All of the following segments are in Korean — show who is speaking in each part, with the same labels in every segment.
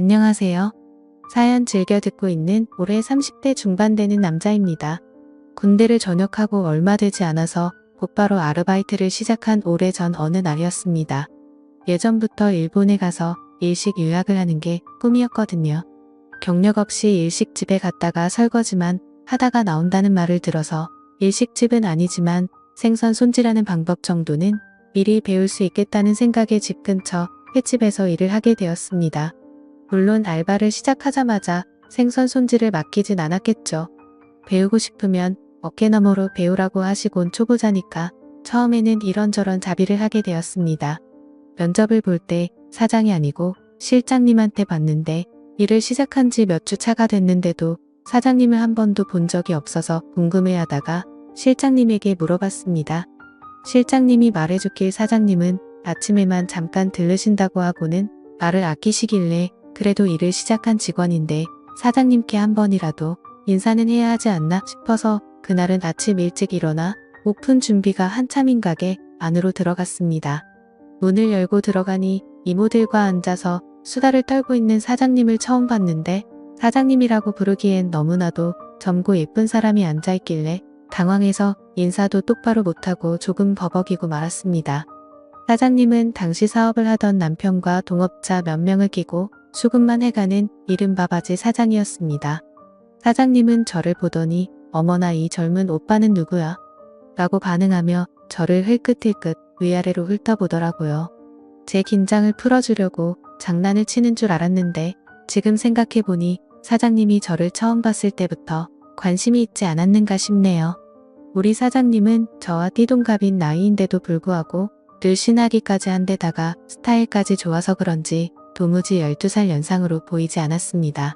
Speaker 1: 안녕하세요. 사연 즐겨 듣고 있는 올해 30대 중반 되는 남자입니다. 군대를 전역하고 얼마 되지 않아서 곧바로 아르바이트를 시작한 오래전 어느 날이었습니다. 예전부터 일본에 가서 일식 유학을 하는 게 꿈이었거든요. 경력 없이 일식집에 갔다가 설거지만 하다가 나온다는 말을 들어서 일식집은 아니지만 생선 손질하는 방법 정도는 미리 배울 수 있겠다는 생각에 집 근처 횟집에서 일을 하게 되었습니다. 물론 알바를 시작하자마자 생선 손질을 맡기진 않았겠죠. 배우고 싶으면 어깨너머로 배우라고 하시곤 초보자니까 처음에는 이런저런 자비를 하게 되었습니다. 면접을 볼 때 사장이 아니고 실장님한테 봤는데 일을 시작한 지 몇 주 차가 됐는데도 사장님을 한 번도 본 적이 없어서 궁금해하다가 실장님에게 물어봤습니다. 실장님이 말해줬길 사장님은 아침에만 잠깐 들르신다고 하고는 말을 아끼시길래 그래도 일을 시작한 직원인데 사장님께 한 번이라도 인사는 해야 하지 않나 싶어서 그날은 아침 일찍 일어나 오픈 준비가 한참인 가게 안으로 들어갔습니다. 문을 열고 들어가니 이모들과 앉아서 수다를 떨고 있는 사장님을 처음 봤는데 사장님이라고 부르기엔 너무나도 젊고 예쁜 사람이 앉아있길래 당황해서 인사도 똑바로 못하고 조금 버벅이고 말았습니다. 사장님은 당시 사업을 하던 남편과 동업자 몇 명을 끼고 수급만 해가는 이른바 바지 사장이었습니다. 사장님은 저를 보더니 어머나 이 젊은 오빠는 누구야? 라고 반응하며 저를 흘끗흘끗 위아래로 훑어보더라고요. 제 긴장을 풀어주려고 장난을 치는 줄 알았는데 지금 생각해보니 사장님이 저를 처음 봤을 때부터 관심이 있지 않았는가 싶네요. 우리 사장님은 저와 띠동갑인 나이인데도 불구하고 늘 친하기까지 한 데다가 스타일까지 좋아서 그런지 도무지 12살 연상으로 보이지 않았습니다.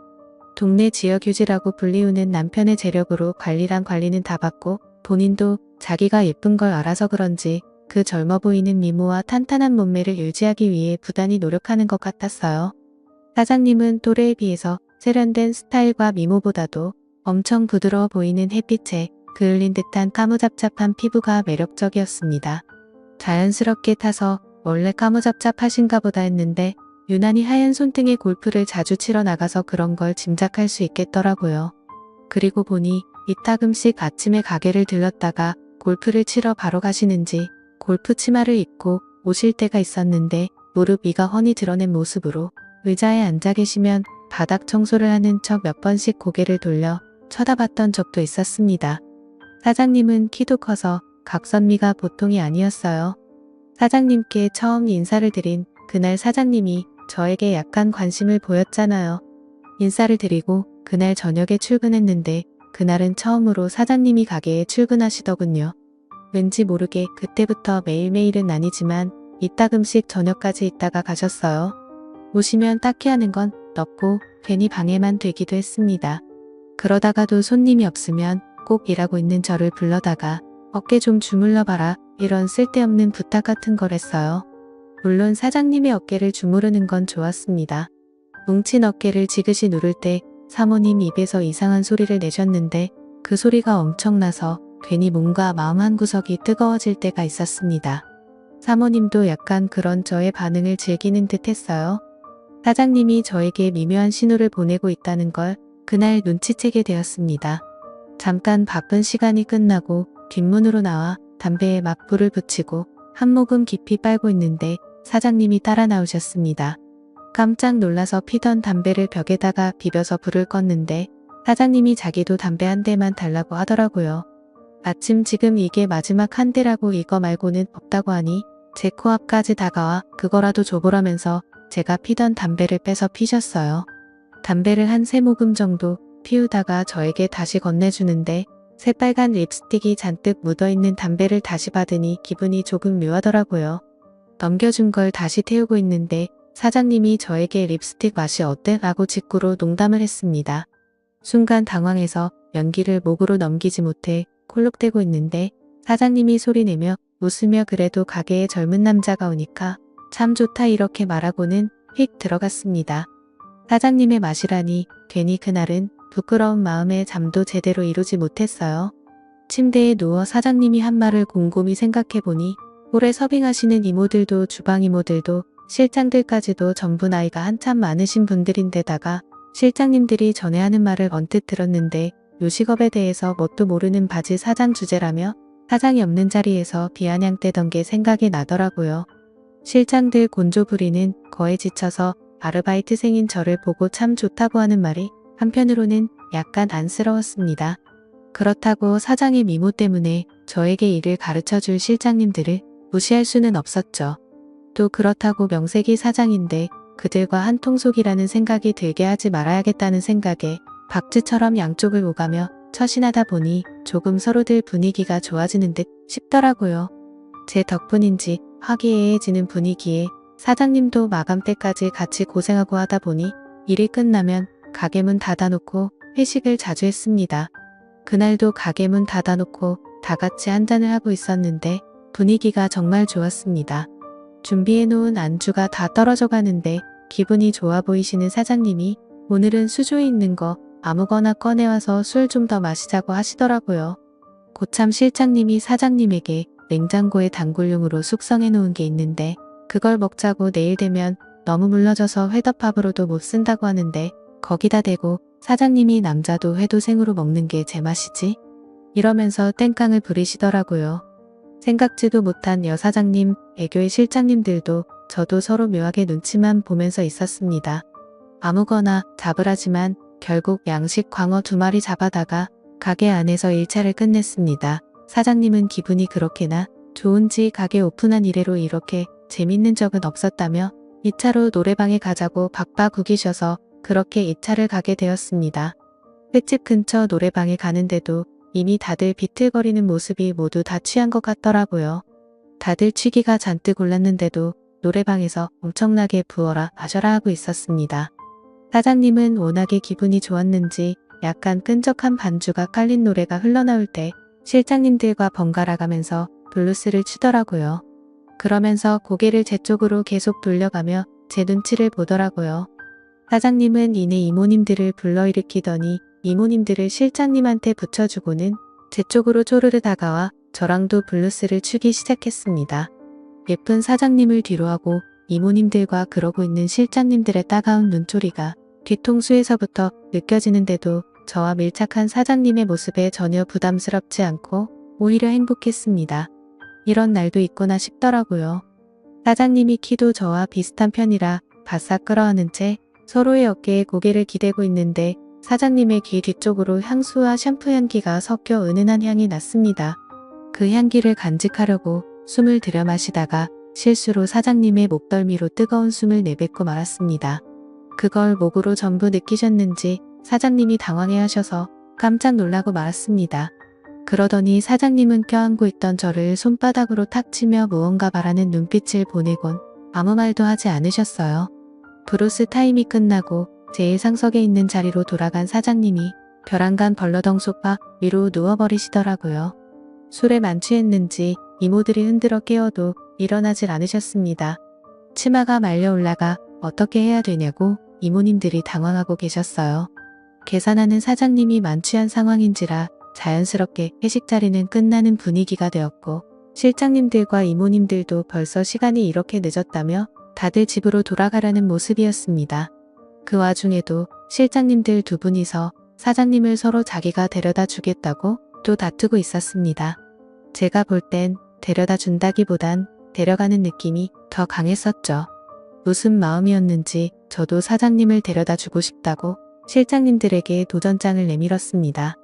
Speaker 1: 동네 지역유지라고 불리우는 남편의 재력으로 관리란 관리는 다 받고 본인도 자기가 예쁜 걸 알아서 그런지 그 젊어 보이는 미모와 탄탄한 몸매를 유지하기 위해 부단히 노력하는 것 같았어요. 사장님은 또래에 비해서 세련된 스타일과 미모보다도 엄청 부드러워 보이는 햇빛에 그을린 듯한 까무잡잡한 피부가 매력적이었습니다. 자연스럽게 타서 원래 까무잡잡하신가 보다 했는데 유난히 하얀 손등에 골프를 자주 치러 나가서 그런 걸 짐작할 수 있겠더라고요. 그리고 보니 이따금씩 아침에 가게를 들렀다가 골프를 치러 바로 가시는지 골프 치마를 입고 오실 때가 있었는데 무릎 위가 훤히 드러낸 모습으로 의자에 앉아 계시면 바닥 청소를 하는 척 몇 번씩 고개를 돌려 쳐다봤던 적도 있었습니다. 사장님은 키도 커서 각선미가 보통이 아니었어요. 사장님께 처음 인사를 드린 그날 사장님이 저에게 약간 관심을 보였잖아요. 인사를 드리고 그날 저녁에 출근했는데 그날은 처음으로 사장님이 가게에 출근하시더군요. 왠지 모르게 그때부터 매일매일은 아니지만 이따금씩 저녁까지 있다가 가셨어요. 오시면 딱히 하는 건 없고 괜히 방해만 되기도 했습니다. 그러다가도 손님이 없으면 꼭 일하고 있는 저를 불러다가 어깨 좀 주물러 봐라 이런 쓸데없는 부탁 같은 걸 했어요. 물론 사장님의 어깨를 주무르는 건 좋았습니다. 뭉친 어깨를 지그시 누를 때 사모님 입에서 이상한 소리를 내셨는데 그 소리가 엄청나서 괜히 몸과 마음 한구석이 뜨거워질 때가 있었습니다. 사모님도 약간 그런 저의 반응을 즐기는 듯 했어요. 사장님이 저에게 미묘한 신호를 보내고 있다는 걸 그날 눈치채게 되었습니다. 잠깐 바쁜 시간이 끝나고 뒷문으로 나와 담배에 막 불을 붙이고 한 모금 깊이 빨고 있는데 사장님이 따라 나오셨습니다. 깜짝 놀라서 피던 담배를 벽에다가 비벼서 불을 껐는데 사장님이 자기도 담배 한 대만 달라고 하더라고요. 마침 지금 이게 마지막 한 대라고 이거 말고는 없다고 하니 제 코앞까지 다가와 그거라도 줘보라면서 제가 피던 담배를 빼서 피셨어요. 담배를 한 3모금 정도 피우다가 저에게 다시 건네주는데 새빨간 립스틱이 잔뜩 묻어있는 담배를 다시 받으니 기분이 조금 묘하더라고요. 넘겨준 걸 다시 태우고 있는데 사장님이 저에게 립스틱 맛이 어때? 라고 직구로 농담을 했습니다. 순간 당황해서 연기를 목으로 넘기지 못해 콜록대고 있는데 사장님이 소리내며 웃으며 그래도 가게에 젊은 남자가 오니까 참 좋다 이렇게 말하고는 휙 들어갔습니다. 사장님의 맛이라니 괜히 그날은 부끄러운 마음에 잠도 제대로 이루지 못했어요. 침대에 누워 사장님이 한 말을 곰곰이 생각해보니 오래 서빙하시는 이모들도 주방 이모들도 실장들까지도 전부 나이가 한참 많으신 분들인데다가 실장님들이 전에 하는 말을 언뜻 들었는데 요식업에 대해서 뭣도 모르는 바지 사장 주제라며 사장이 없는 자리에서 비아냥대던 게 생각이 나더라고요. 실장들 곤조 부리는 거에 지쳐서 아르바이트생인 저를 보고 참 좋다고 하는 말이 한편으로는 약간 안쓰러웠습니다. 그렇다고 사장의 미모 때문에 저에게 일을 가르쳐줄 실장님들을 무시할 수는 없었죠. 또 그렇다고 명색이 사장인데 그들과 한통속이라는 생각이 들게 하지 말아야겠다는 생각에 박쥐처럼 양쪽을 오가며 처신하다 보니 조금 서로들 분위기가 좋아지는 듯 싶더라고요. 제 덕분인지 화기애애해지는 분위기에 사장님도 마감 때까지 같이 고생하고 하다 보니 일이 끝나면 가게 문 닫아놓고 회식을 자주 했습니다. 그날도 가게 문 닫아놓고 다 같이 한잔을 하고 있었는데 분위기가 정말 좋았습니다. 준비해놓은 안주가 다 떨어져 가는데 기분이 좋아 보이시는 사장님이 오늘은 수조에 있는 거 아무거나 꺼내와서 술 좀 더 마시자고 하시더라고요. 고참 실장님이 사장님에게 냉장고에 단골용으로 숙성해 놓은 게 있는데 그걸 먹자고 내일 되면 너무 물러져서 회덮밥으로도 못 쓴다고 하는데 거기다 대고 사장님이 남자도 회도 생으로 먹는 게 제맛이지? 이러면서 땡깡을 부리시더라고요. 생각지도 못한 여사장님, 애교의 실장님들도 저도 서로 묘하게 눈치만 보면서 있었습니다. 아무거나 잡으라지만 결국 양식 광어 2마리 잡아다가 가게 안에서 1차를 끝냈습니다. 사장님은 기분이 그렇게나 좋은지 가게 오픈한 이래로 이렇게 재밌는 적은 없었다며 2차로 노래방에 가자고 박박 우기셔서 그렇게 2차를 가게 되었습니다. 횟집 근처 노래방에 가는데도 이미 다들 비틀거리는 모습이 모두 다 취한 것 같더라고요. 다들 취기가 잔뜩 올랐는데도 노래방에서 엄청나게 부어라 마셔라 하고 있었습니다. 사장님은 워낙에 기분이 좋았는지 약간 끈적한 반주가 깔린 노래가 흘러나올 때 실장님들과 번갈아 가면서 블루스를 추더라고요. 그러면서 고개를 제 쪽으로 계속 돌려가며 제 눈치를 보더라고요. 사장님은 이내 이모님들을 불러일으키더니 이모님들을 실장님한테 붙여주고는 제 쪽으로 쪼르르 다가와 저랑도 블루스를 추기 시작했습니다. 예쁜 사장님을 뒤로하고 이모님들과 그러고 있는 실장님들의 따가운 눈초리가 뒤통수에서부터 느껴지는데도 저와 밀착한 사장님의 모습에 전혀 부담스럽지 않고 오히려 행복했습니다. 이런 날도 있구나 싶더라고요. 사장님이 키도 저와 비슷한 편이라 바싹 끌어안은 채 서로의 어깨에 고개를 기대고 있는데 사장님의 귀 뒤쪽으로 향수와 샴푸 향기가 섞여 은은한 향이 났습니다. 그 향기를 간직하려고 숨을 들여 마시다가 실수로 사장님의 목덜미로 뜨거운 숨을 내뱉고 말았습니다. 그걸 목으로 전부 느끼셨는지 사장님이 당황해하셔서 깜짝 놀라고 말았습니다. 그러더니 사장님은 껴안고 있던 저를 손바닥으로 탁 치며 무언가 바라는 눈빛을 보내곤 아무 말도 하지 않으셨어요. 브루스 타임이 끝나고 제1상석에 있는 자리로 돌아간 사장님이 벼랑간 벌러덩 소파 위로 누워버리시더라고요. 술에 만취했는지 이모들이 흔들어 깨워도 일어나질 않으셨습니다. 치마가 말려 올라가 어떻게 해야 되냐고 이모님들이 당황하고 계셨어요. 계산하는 사장님이 만취한 상황인지라 자연스럽게 회식 자리는 끝나는 분위기가 되었고 실장님들과 이모님들도 벌써 시간이 이렇게 늦었다며 다들 집으로 돌아가려는 모습이었습니다. 그 와중에도 실장님들 2분이서 사장님을 서로 자기가 데려다 주겠다고 또 다투고 있었습니다. 제가 볼 땐 데려다 준다기보단 데려가는 느낌이 더 강했었죠. 무슨 마음이었는지 저도 사장님을 데려다 주고 싶다고 실장님들에게 도전장을 내밀었습니다.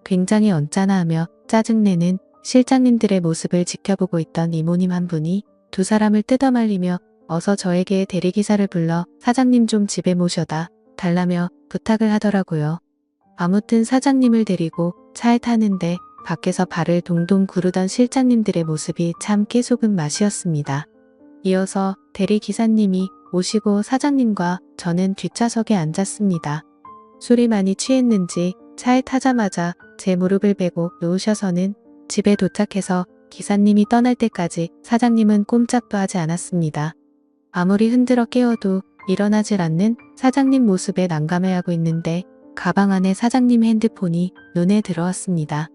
Speaker 1: 굉장히 언짢아하며 짜증내는 실장님들의 모습을 지켜보고 있던 이모님 한 분이 2 사람을 뜯어말리며 어서 저에게 대리기사를 불러 사장님 좀 집에 모셔다 달라며 부탁을 하더라고요. 아무튼 사장님을 데리고 차에 타는데 밖에서 발을 동동 구르던 실장님들의 모습이 참 깨소금 맛이었습니다. 이어서 대리기사님이 오시고 사장님과 저는 뒷좌석에 앉았습니다. 술이 많이 취했는지 차에 타자마자 제 무릎을 베고 누우셔서는 집에 도착해서 기사님이 떠날 때까지 사장님은 꼼짝도 하지 않았습니다. 아무리 흔들어 깨워도 일어나질 않는 사장님 모습에 난감해하고 있는데 가방 안에 사장님 핸드폰이 눈에 들어왔습니다.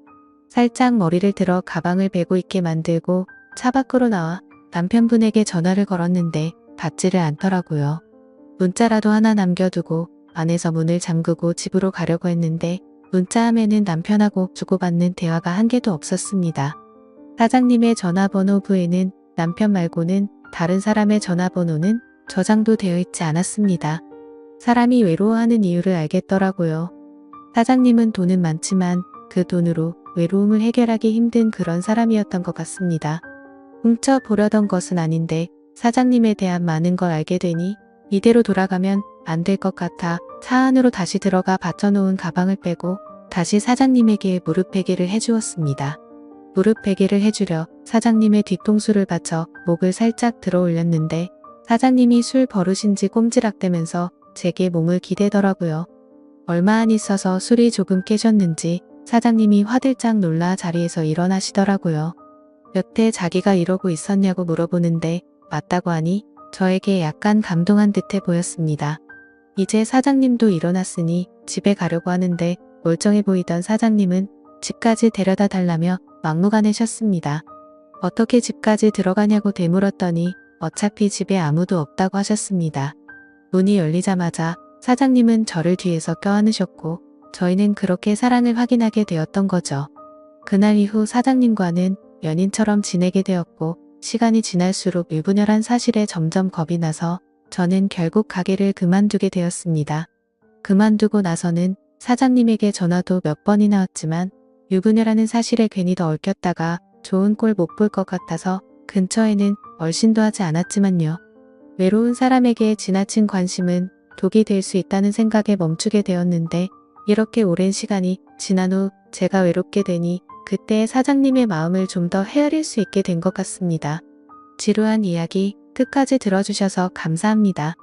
Speaker 1: 살짝 머리를 들어 가방을 베고 있게 만들고 차 밖으로 나와 남편분에게 전화를 걸었는데 받지를 않더라고요. 문자라도 하나 남겨두고 안에서 문을 잠그고 집으로 가려고 했는데 문자함에는 남편하고 주고받는 대화가 한 개도 없었습니다. 사장님의 전화번호부에는 남편 말고는 다른 사람의 전화번호는 저장도 되어 있지 않았습니다. 사람이 외로워하는 이유를 알겠더라고요. 사장님은 돈은 많지만 그 돈으로 외로움을 해결하기 힘든 그런 사람이었던 것 같습니다. 훔쳐보려던 것은 아닌데 사장님에 대한 많은 걸 알게 되니 이대로 돌아가면 안 될 것 같아 차 안으로 다시 들어가 받쳐놓은 가방을 빼고 다시 사장님에게 무릎 베기를 해주었습니다. 무릎 베기를 해주려 사장님의 뒤통수를 받쳐 목을 살짝 들어 올렸는데 사장님이 술 버릇인지 꼼지락대면서 제게 몸을 기대더라고요. 얼마 안 있어서 술이 조금 깨졌는지 사장님이 화들짝 놀라 자리에서 일어나시더라고요. 여태 자기가 이러고 있었냐고 물어보는데 맞다고 하니 저에게 약간 감동한 듯해 보였습니다. 이제 사장님도 일어났으니 집에 가려고 하는데 멀쩡해 보이던 사장님은 집까지 데려다 달라며 막무가내셨습니다. 어떻게 집까지 들어가냐고 되물었더니 어차피 집에 아무도 없다고 하셨습니다. 문이 열리자마자 사장님은 저를 뒤에서 껴안으셨고 저희는 그렇게 사랑을 확인하게 되었던 거죠. 그날 이후 사장님과는 연인처럼 지내게 되었고 시간이 지날수록 유부녀란 사실에 점점 겁이 나서 저는 결국 가게를 그만두게 되었습니다. 그만두고 나서는 사장님에게 전화도 몇 번이나 왔지만 유부녀라는 사실에 괜히 더 얽혔다가 좋은 꼴 못 볼 것 같아서 근처에는 얼씬도 하지 않았지만요. 외로운 사람에게 지나친 관심은 독이 될 수 있다는 생각에 멈추게 되었는데 이렇게 오랜 시간이 지난 후 제가 외롭게 되니 그때 사장님의 마음을 좀 더 헤아릴 수 있게 된 것 같습니다. 지루한 이야기 끝까지 들어주셔서 감사합니다.